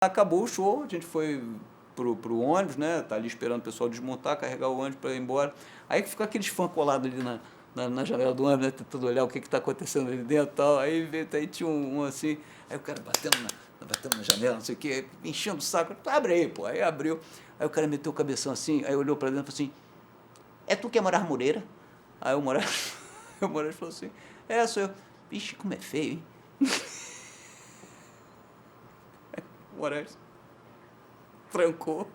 Acabou o show, a gente foi pro ônibus, né? Tá ali esperando o pessoal desmontar, carregar o ônibus para ir embora. Aí ficou aqueles fãs colados ali na janela do ônibus, né? Tentando olhar o que está acontecendo ali dentro e tal. Aí tinha um assim, aí o cara batendo na janela, não sei o quê, enchendo o saco. Abre aí, pô. Aí abriu. Aí o cara meteu o cabeção assim, aí olhou para dentro e falou assim: é tu que é Moraes Moreira? Aí o Moraes, o Moraes falou assim: é, sou eu. Vixe, como é feio, hein? O Moraes trancou.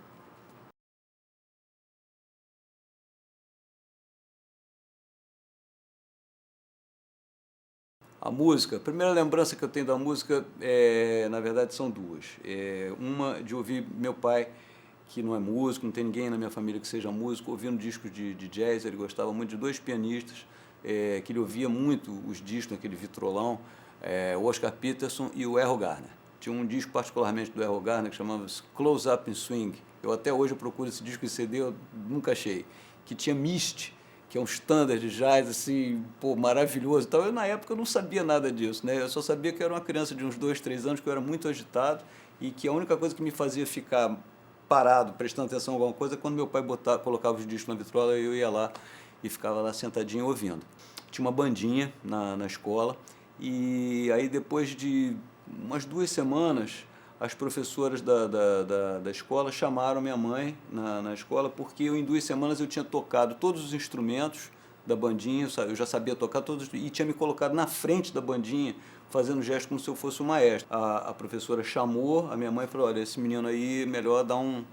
A música, a primeira lembrança que eu tenho da música, na verdade, são duas. Uma de ouvir meu pai, que não é músico, não tem ninguém na minha família que seja músico, ouvindo discos de jazz. Ele gostava muito de dois pianistas, que ele ouvia muito os discos naquele vitrolão, o Oscar Peterson e o Errol Garner. Tinha um disco particularmente do Errol Garner que chamava-se Close Up in Swing. Até hoje eu procuro esse disco em CD, eu nunca achei. Que tinha Mist, que é um standard de jazz, assim, pô, maravilhoso e tal. Eu, na época, eu não sabia nada disso, né? Eu só sabia que eu era uma criança de uns 2, 3 anos, que eu era muito agitado e que a única coisa que me fazia ficar parado, prestando atenção em alguma coisa, é quando meu pai colocava os discos na vitrola e eu ia lá e ficava lá sentadinho ouvindo. Tinha uma bandinha na escola e aí, depois de umas 2 semanas, as professoras da escola chamaram minha mãe na escola, porque eu, em 2 semanas, eu tinha tocado todos os instrumentos da bandinha, eu já sabia tocar todos, e tinha me colocado na frente da bandinha, fazendo gesto como se eu fosse o maestro. A professora chamou a minha mãe e falou: olha, esse menino aí, melhor dar uma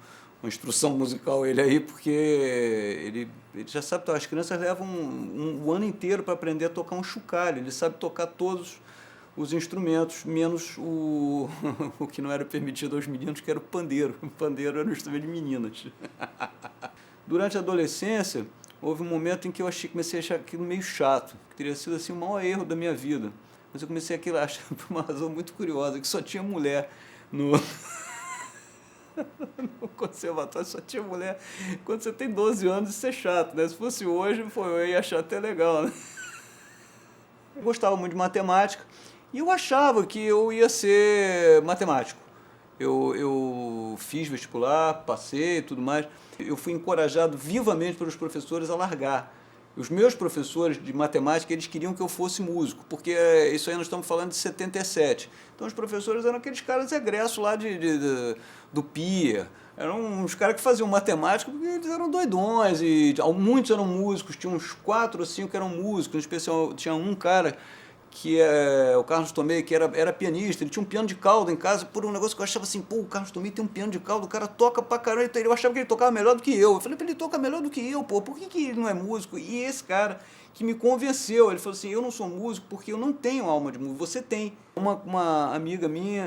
instrução musical a ele aí, porque ele já sabe, as crianças levam um ano inteiro para aprender a tocar um chocalho, ele sabe tocar todos os instrumentos, menos o que não era permitido aos meninos, que era o pandeiro. O pandeiro era um instrumento de meninas. Durante a adolescência, houve um momento em que eu comecei a achar aquilo meio chato, que teria sido assim, o maior erro da minha vida. Mas eu comecei a achar, por uma razão muito curiosa, que só tinha mulher no, no conservatório, só tinha mulher. Quando você tem 12 anos, isso é chato, né? Se fosse hoje, eu ia achar até legal, né? Eu gostava muito de matemática e eu achava que eu ia ser matemático. Eu fiz vestibular, passei e tudo mais. Eu fui encorajado vivamente pelos professores a largar. Os meus professores de matemática, eles queriam que eu fosse músico, porque isso aí nós estamos falando de 77. Então os professores eram aqueles caras egressos lá do PIA. Eram uns caras que faziam matemática porque eles eram doidões, e muitos eram músicos, tinha uns 4 ou 5 que eram músicos, em especial tinha um cara que é o Carlos Tomei, que era pianista, ele tinha um piano de cauda em casa, por um negócio que eu achava assim, pô, o Carlos Tomei tem um piano de cauda, o cara toca pra caramba, eu achava que ele tocava melhor do que eu falei, ele toca melhor do que eu, pô, por que ele não é músico? E esse cara que me convenceu, ele falou assim, eu não sou músico porque eu não tenho alma de músico, você tem. Uma amiga minha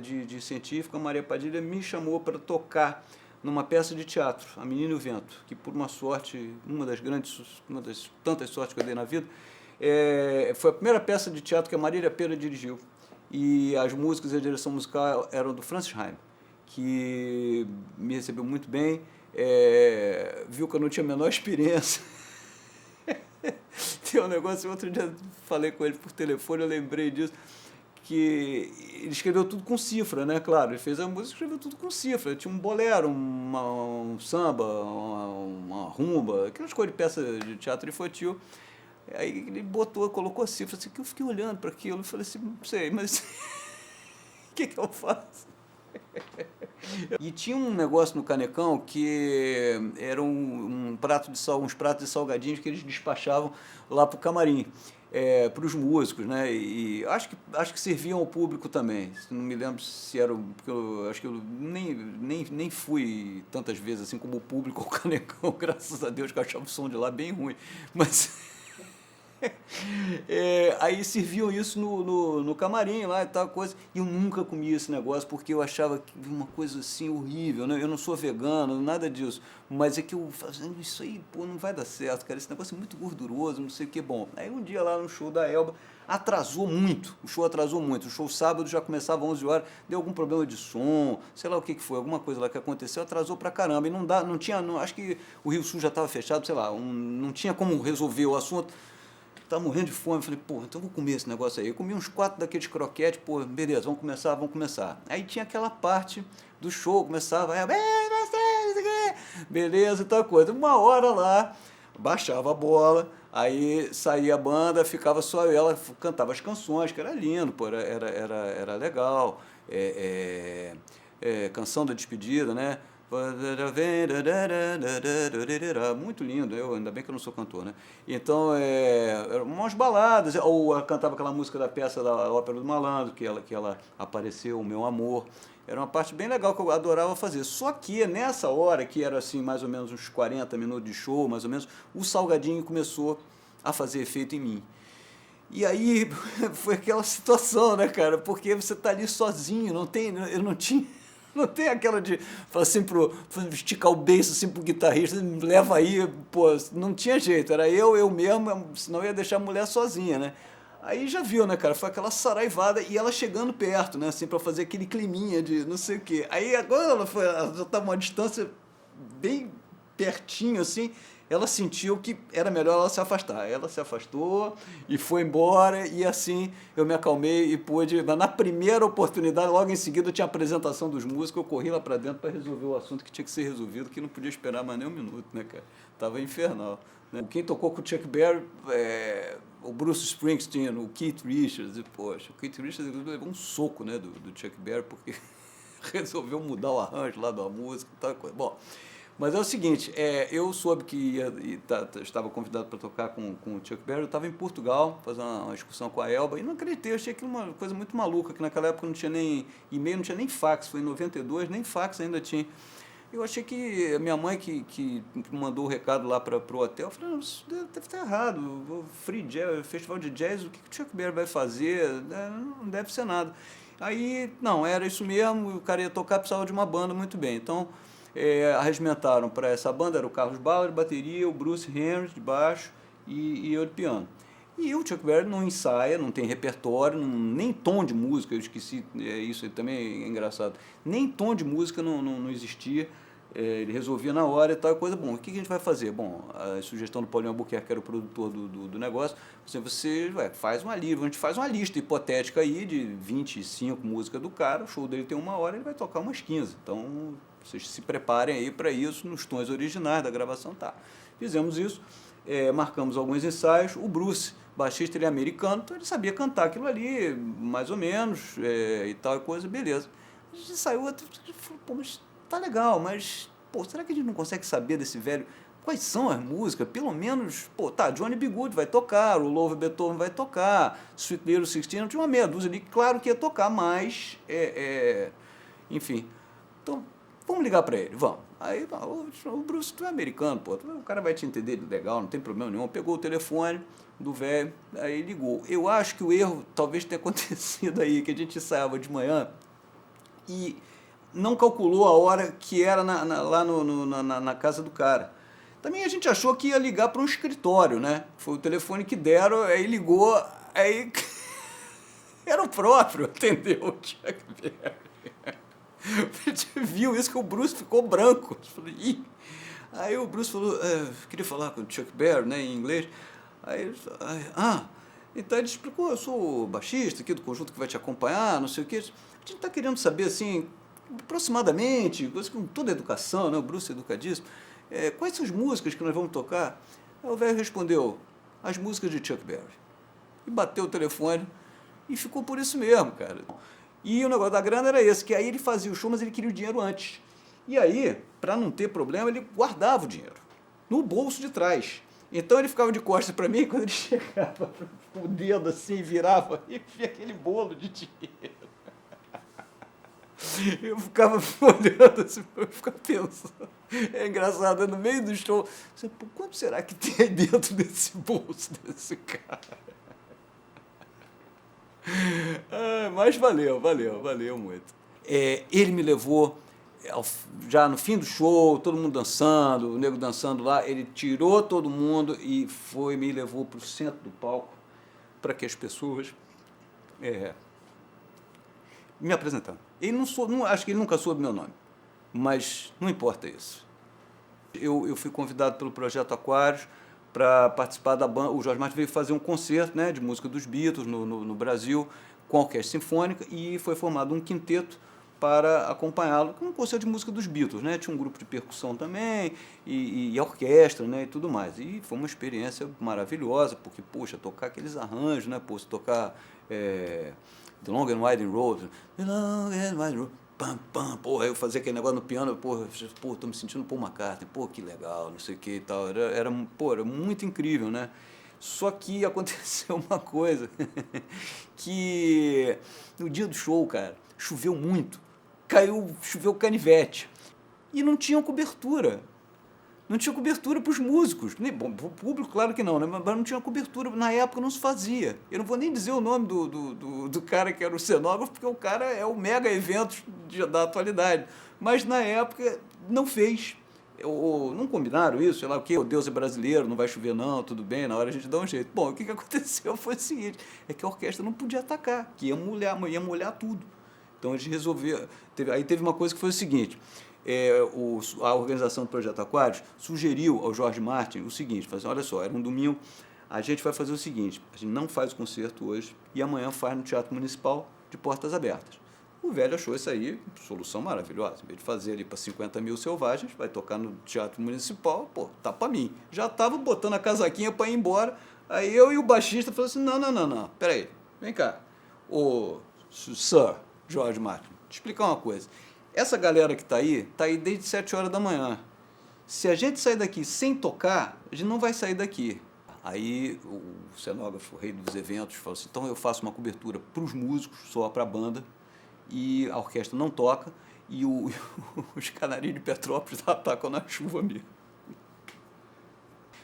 de científica, Maria Padilha, me chamou para tocar numa peça de teatro, A Menina e o Vento, que por uma sorte, uma das tantas sortes que eu dei na vida, foi a primeira peça de teatro que a Marília Pêra dirigiu. E as músicas e a direção musical eram do Francis Haim, que me recebeu muito bem, viu que eu não tinha a menor experiência. Tem um negócio, outro dia falei com ele por telefone, eu lembrei disso, que ele escreveu tudo com cifra, né? Claro, ele fez a música e escreveu tudo com cifra. Tinha um bolero, um samba, uma rumba, aquelas coisas de peça de teatro infantil. Aí ele colocou a cifra, assim, que eu fiquei olhando para aquilo e falei assim, não sei, mas o que eu faço? E tinha um negócio no Canecão que era uns pratos de salgadinhos que eles despachavam lá para o camarim, para os músicos, né? E acho que serviam ao público também. Não me lembro se era, porque eu acho que eu nem fui tantas vezes assim como o público ao Canecão, graças a Deus, que eu achava o som de lá bem ruim. Mas aí serviam isso no camarim lá e tal coisa, e eu nunca comia esse negócio porque eu achava uma coisa assim horrível, né? Eu não sou vegano, nada disso, mas é que eu fazendo isso aí, pô, não vai dar certo, cara, esse negócio é muito gorduroso, não sei o que. Bom, aí um dia lá no show da Elba, o show atrasou muito, o show sábado já começava às 11 horas, deu algum problema de som, sei lá o que foi, alguma coisa lá que aconteceu, atrasou pra caramba, e acho que o Rio Sul já estava fechado, sei lá, não tinha como resolver o assunto. tava morrendo de fome, falei, pô, então vou comer esse negócio aí. Eu comi uns 4 daqueles croquetes, pô, beleza, vamos começar. Aí tinha aquela parte do show, começava, beleza, e tal coisa. Uma hora lá, baixava a bola, aí saía a banda, ficava só ela, cantava as canções, que era lindo, pô, era legal. Canção da despedida, né? Muito lindo, ainda bem que eu não sou cantor, né? Então, eram umas baladas, ou ela cantava aquela música da peça da Ópera do Malandro, que ela apareceu, O Meu Amor. Era uma parte bem legal que eu adorava fazer. Só que nessa hora, que era assim, mais ou menos uns 40 minutos de show, mais ou menos, o salgadinho começou a fazer efeito em mim. E aí foi aquela situação, né, cara? Porque você tá ali sozinho, eu não tinha. Não tem aquela de falar assim esticar o beiço assim pro guitarrista, leva aí, pô, não tinha jeito, era eu mesmo, senão eu ia deixar a mulher sozinha, né? Aí já viu, né, cara? Foi aquela saraivada e ela chegando perto, né, assim, pra fazer aquele climinha de não sei o quê. Aí agora ela já tava uma distância bem pertinho, assim, ela sentiu que era melhor ela se afastar. Ela se afastou e foi embora, e assim eu me acalmei e pude. Mas na primeira oportunidade, logo em seguida, tinha a apresentação dos músicos, eu corri lá para dentro para resolver o assunto que tinha que ser resolvido, que não podia esperar mais nem um minuto, né, cara? Tava infernal. Né? Quem tocou com o Chuck Berry, o Bruce Springsteen, o Keith Richards, e poxa, o Keith Richards levou um soco, né, do Chuck Berry, porque resolveu mudar o arranjo lá da música e tal coisa. Bom. Mas é o seguinte, eu soube que estava convidado para tocar com o Chuck Berry, eu estava em Portugal, fazer uma excursão com a Elba, e não acreditei, eu achei aquilo uma coisa muito maluca, que naquela época não tinha nem e-mail, não tinha nem fax, foi em 92, nem fax ainda tinha. Eu achei que a minha mãe que mandou o recado lá para o hotel, eu falei, não, isso deve estar errado, o Free Jazz, Festival de Jazz, o que o Chuck Berry vai fazer? Não deve ser nada. Aí, não, era isso mesmo, o cara ia tocar, precisava de uma banda, muito bem, então... arregimentaram para essa banda, era o Carlos Ballard de bateria, o Bruce Henry de baixo e eu de piano. E o Chuck Berry não ensaia, não tem repertório, nem tom de música, eu esqueci, isso também é engraçado, nem tom de música não existia, ele resolvia na hora e tal, coisa. Bom, o que a gente vai fazer? Bom, a sugestão do Paulinho Albuquerque, que era o produtor do negócio, você faz uma lista, a gente faz uma lista hipotética aí de 25 músicas do cara, o show dele tem 1 hora, ele vai tocar umas 15, então vocês se preparem aí para isso, nos tons originais da gravação, tá. Fizemos isso, marcamos alguns ensaios, o Bruce, baixista, ele é americano, então ele sabia cantar aquilo ali, mais ou menos, e tal coisa, beleza. A gente saiu, falou, pô, mas tá legal, mas, pô, será que a gente não consegue saber desse velho quais são as músicas? Pelo menos, pô, tá, Johnny B. Good vai tocar, o Love Beethoven vai tocar, Sweet Little Sixteen, tinha uma meia dúzia ali, claro que ia tocar, mas, enfim, então... Vamos ligar para ele, vamos. Aí, o Bruce, tu é americano, pô, o cara vai te entender legal, não tem problema nenhum. Pegou o telefone do velho, aí ligou. Eu acho que o erro talvez tenha acontecido aí, que a gente ensaiava de manhã e não calculou a hora que era lá na casa do cara. Também a gente achou que ia ligar para um escritório, né? Foi o telefone que deram, aí ligou, aí era o próprio, atendeu o Chuck Berry. A gente viu isso, que o Bruce ficou branco. Eu falei, ih. Aí o Bruce falou, queria falar com o Chuck Berry, né, em inglês. Aí, então ele explicou, eu sou o baixista aqui do conjunto que vai te acompanhar, não sei o quê. A gente está querendo saber, assim, aproximadamente, coisa com toda a educação, né, o Bruce é educadíssimo, quais são as músicas que nós vamos tocar? Aí o velho respondeu, as músicas de Chuck Berry. E bateu o telefone e ficou por isso mesmo, cara. E o negócio da grana era esse, que aí ele fazia o show, mas ele queria o dinheiro antes. E aí, para não ter problema, ele guardava o dinheiro no bolso de trás. Então ele ficava de costas para mim, e quando ele chegava com o dedo assim, virava e via aquele bolo de dinheiro. Eu ficava olhando assim, eu ficava pensando. É engraçado, no meio do show, quanto será que tem aí dentro desse bolso desse cara? Mas valeu muito. Ele me levou, já no fim do show, todo mundo dançando, o nego dançando lá, ele tirou todo mundo e me levou para o centro do palco, para que as pessoas me apresentaram. Ele acho que ele nunca soube meu nome, mas não importa isso. Eu fui convidado pelo Projeto Aquários para participar da banda. O Jorge Martin veio fazer um concerto, né, de música dos Beatles no Brasil, com a orquestra sinfônica, e foi formado um quinteto para acompanhá-lo, com um concerto de música dos Beatles, né? Tinha um grupo de percussão também, e a orquestra, né, e tudo mais. E foi uma experiência maravilhosa, porque, poxa, tocar aqueles arranjos, né, pô, tocar The Long and Winding Road, The Long and Winding Road, pam, pam, porra, eu fazia aquele negócio no piano, porra, tô me sentindo Paul McCartney, pô, que legal, não sei o que e tal, era muito incrível, né? Só que aconteceu uma coisa, que no dia do show, cara, choveu muito, choveu canivete, e não tinha cobertura. Não tinha cobertura para os músicos. Bom, para o público, claro que não, né? Mas não tinha cobertura. Na época não se fazia. Eu não vou nem dizer o nome do cara que era o cenógrafo, porque o cara é o mega evento da atualidade. Mas na época não fez. Não combinaram isso, sei lá o quê, o Deus é brasileiro, não vai chover não, tudo bem, na hora a gente dá um jeito. Bom, o que aconteceu foi o seguinte, é que a orquestra não podia atacar, que ia molhar tudo. Então eles resolveram... Aí teve uma coisa que foi o seguinte... a organização do Projeto Aquários sugeriu ao Jorge Martin o seguinte, falou assim, olha só, era um domingo, a gente vai fazer o seguinte, a gente não faz o concerto hoje e amanhã faz no Teatro Municipal de portas abertas. O velho achou isso aí solução maravilhosa, em vez de fazer ali para 50 mil selvagens, vai tocar no Teatro Municipal, pô, tá para mim. Já estava botando a casaquinha para ir embora, aí eu e o baixista falamos assim, não, peraí, vem cá, ô Sir Jorge Martin, te explicar uma coisa. Essa galera que está aí desde 7 horas da manhã. Se a gente sair daqui sem tocar, a gente não vai sair daqui. Aí o cenógrafo, o rei dos eventos, falou assim, então eu faço uma cobertura para os músicos, só para a banda, e a orquestra não toca, e os canarinhos de Petrópolis atacam na chuva mesmo.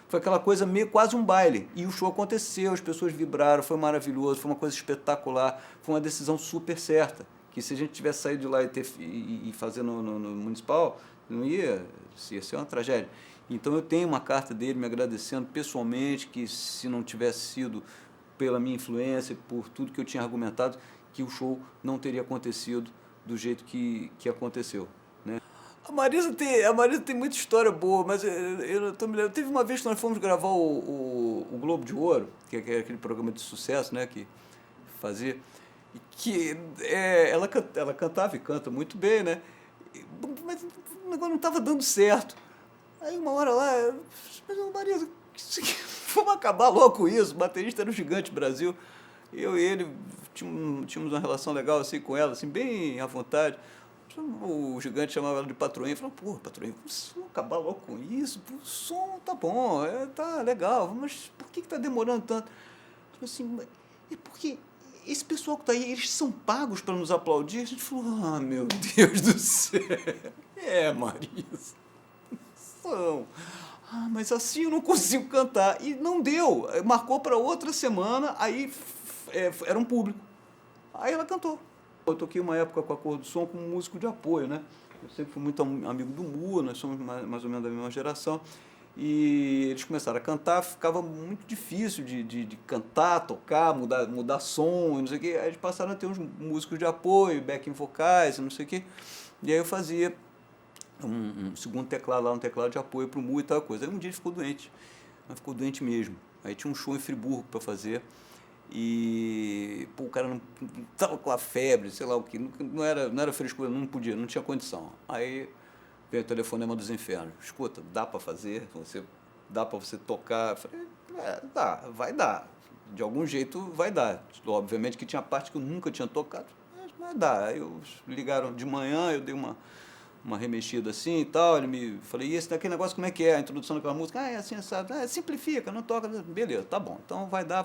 Foi aquela coisa meio quase um baile. E o show aconteceu, as pessoas vibraram, foi maravilhoso, foi uma coisa espetacular, foi uma decisão super certa. Que se a gente tivesse saído de lá e fazer no municipal, não ia ser uma tragédia. Então eu tenho uma carta dele me agradecendo pessoalmente, que se não tivesse sido pela minha influência, por tudo que eu tinha argumentado, que o show não teria acontecido do jeito que aconteceu. Né? A Marisa tem muita história boa, mas eu tô me lembrando. Teve uma vez que nós fomos gravar o Globo de Ouro, que é aquele programa de sucesso, né, que fazia... que ela cantava e canta muito bem, né? Mas o negócio não estava dando certo. Aí uma hora lá, mas Marisa, vamos acabar logo com isso. O baterista era o Gigante Brasil. Eu e ele tínhamos uma relação legal assim com ela, assim, bem à vontade. O Gigante chamava ela de patroinha. Falou, pô, patroinha, vamos acabar logo com isso. O som tá bom, tá legal, mas por que tá demorando tanto? Falei assim, é porque... esse pessoal que está aí, eles são pagos para nos aplaudir? A gente falou, meu Deus do céu. Marisa, são. Mas assim eu não consigo cantar. E não deu. Marcou para outra semana, aí era um público. Aí ela cantou. Eu toquei uma época com a Cor do Som como músico de apoio, né? Eu sempre fui muito amigo do Mu, nós somos mais ou menos da mesma geração. E eles começaram a cantar, ficava muito difícil de cantar, tocar, mudar som, não sei o quê. Aí eles passaram a ter uns músicos de apoio, backing vocais, não sei o quê. E aí eu fazia um segundo teclado lá, um teclado de apoio para o Mu e tal coisa. Aí um dia ele ficou doente, mas ficou doente mesmo. Aí tinha um show em Friburgo para fazer e pô, o cara não estava com a febre, sei lá o que, não era frescura, não podia, não tinha condição. Aí veio o telefonema dos infernos. Escuta, dá para fazer? Dá para você tocar? Eu falei, vai dar. De algum jeito vai dar. Obviamente que tinha parte que eu nunca tinha tocado, mas vai dar. Aí ligaram de manhã, eu dei uma remexida assim e tal. Falei, e esse daquele negócio como é que é? A introdução daquela música? É assim, sabe? Simplifica, não toca. Beleza, tá bom. Então vai dar.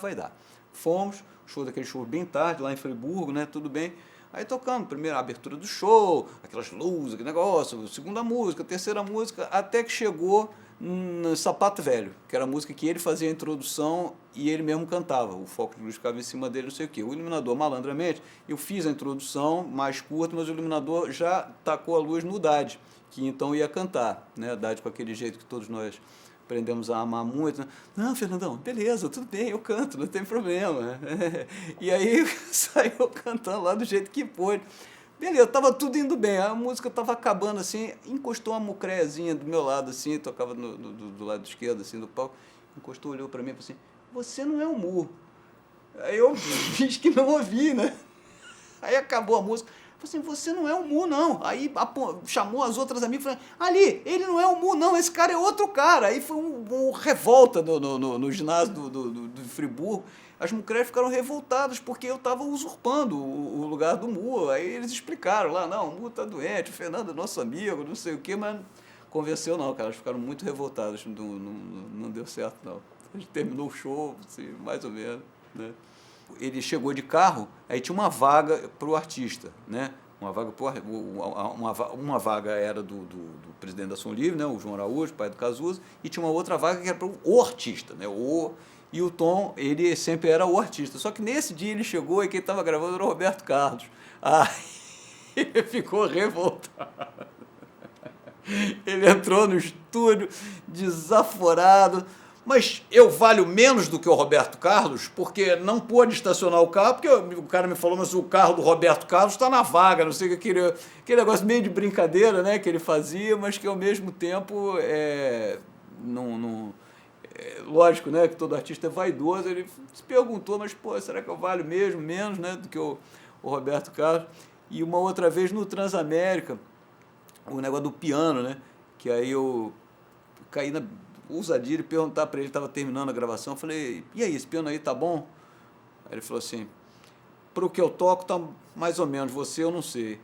Fomos, daquele show bem tarde, lá em Friburgo, né? Tudo bem. Aí tocamos, primeiro a abertura do show, aquelas luzes, aquele negócio, segunda música, terceira música, até que chegou no Sapato Velho, que era a música que ele fazia a introdução e ele mesmo cantava. O foco de luz ficava em cima dele, não sei o quê. O iluminador, malandramente, eu fiz a introdução mais curta, mas o iluminador já tacou a luz no Dade, que então ia cantar, né? Dade com aquele jeito que todos nós aprendemos a amar muito. Não, Fernandão, beleza, tudo bem, eu canto, não tem problema. E aí saiu cantando lá do jeito que pôde. Beleza, tava tudo indo bem, a música tava acabando assim, encostou uma mucreazinha do meu lado assim, tocava do lado esquerdo assim do palco, encostou, olhou para mim e falou assim, você não é o Mu. Aí eu fiz que não ouvi, né? Aí acabou a música. Falei assim, você não é o Mu, não. Aí chamou as outras amigas e falou, ali, ele não é o Mu, não, esse cara é outro cara. Aí foi um revolta no ginásio do Friburgo. As mulheres ficaram revoltadas porque eu estava usurpando o lugar do Mu. Aí eles explicaram lá, não, o Mu tá doente, o Fernando é nosso amigo, não sei o quê, mas convenceu não, cara. Elas ficaram muito revoltadas, não deu certo, não. A gente terminou o show, assim, mais ou menos, né? Ele chegou de carro, aí tinha uma vaga para o artista, né? Uma vaga era do presidente da Som Livre, né? O João Araújo, pai do Cazuza, e tinha uma outra vaga que era para o artista, né? E o Tom, ele sempre era o artista. Só que nesse dia ele chegou e quem estava gravando era o Roberto Carlos. Aí ele ficou revoltado. Ele entrou no estúdio desaforado. Mas eu valho menos do que o Roberto Carlos, porque não pôde estacionar o carro, porque o cara me falou, mas o carro do Roberto Carlos está na vaga, não sei o que, aquele negócio meio de brincadeira, né, que ele fazia, mas que ao mesmo tempo, lógico, né, que todo artista é vaidoso, ele se perguntou, mas, pô, será que eu valho mesmo menos, né, do que o Roberto Carlos? E uma outra vez no Transamérica, o negócio do piano, né, que aí eu caí na ousadia de perguntar para ele, estava terminando a gravação, eu falei, e aí, esse piano aí tá bom? Aí ele falou assim, pro que eu toco tá mais ou menos, você eu não sei.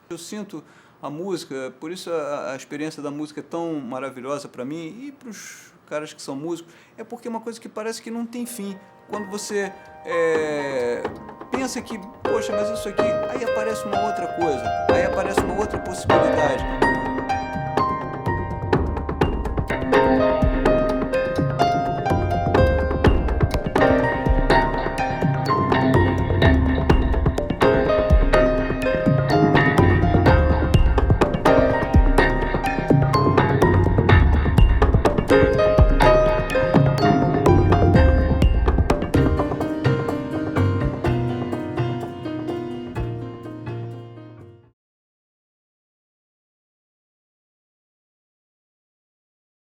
Eu sinto a música, por isso a experiência da música é tão maravilhosa para mim e para os caras que são músicos, é porque é uma coisa que parece que não tem fim. Quando você pensa que, poxa, mas isso aqui, aí aparece uma outra coisa, aí aparece uma outra possibilidade.